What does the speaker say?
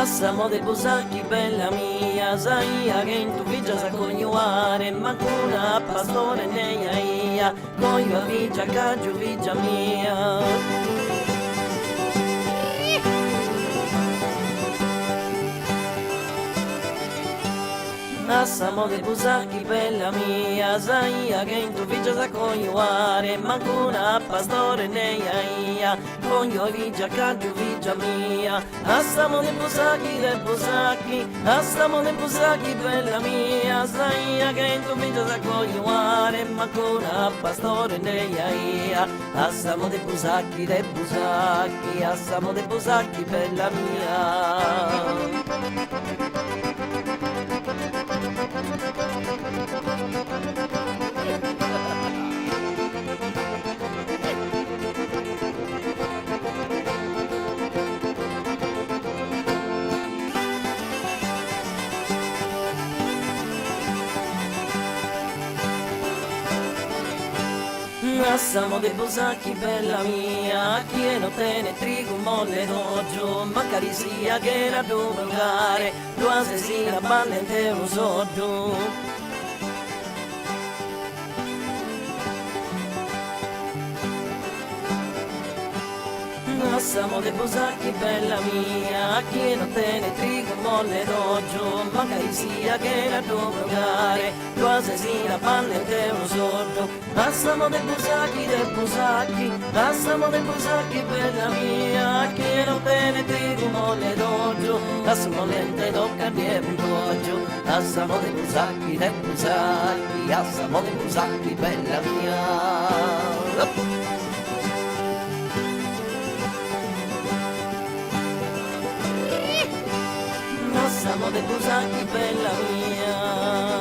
Passamo dei busacchi bella mia, sai che in tu vigia sa coniuare, ma una pastore neia ia, coglio vigia caggio vigia mia. Passamo dei busacchi bella mia, sai che in tu vigia sa coniuare, ma una pastore neia ia, coglio vigia caggio vigia mia. Passamo dei busacchi, passamo dei busacchi bella mia, sai che in tu vigia sa coniuare, ma una pastore neia ia. Passamo dei busacchi, passamo dei busacchi bella mia. Passamo dei busacchi bella mia, chi non tiene trigo molle d'oggio, magari sia che era dove andare, quasi sia ballente un sordo. Passamo dei busacchi bella mia, chi non tiene trigo molle d'oggio, magari sia che era dove andare, quasi sia ballente un sordo. Passamo dei busacchi, passamo dei busacchi bella mia, chi non tiene trigo molle d'oggio, passamo lente tocca di un doggio. Passamo dei busacchi, passamo dei busacchi bella mia. Passamo dei busacchi bella mia.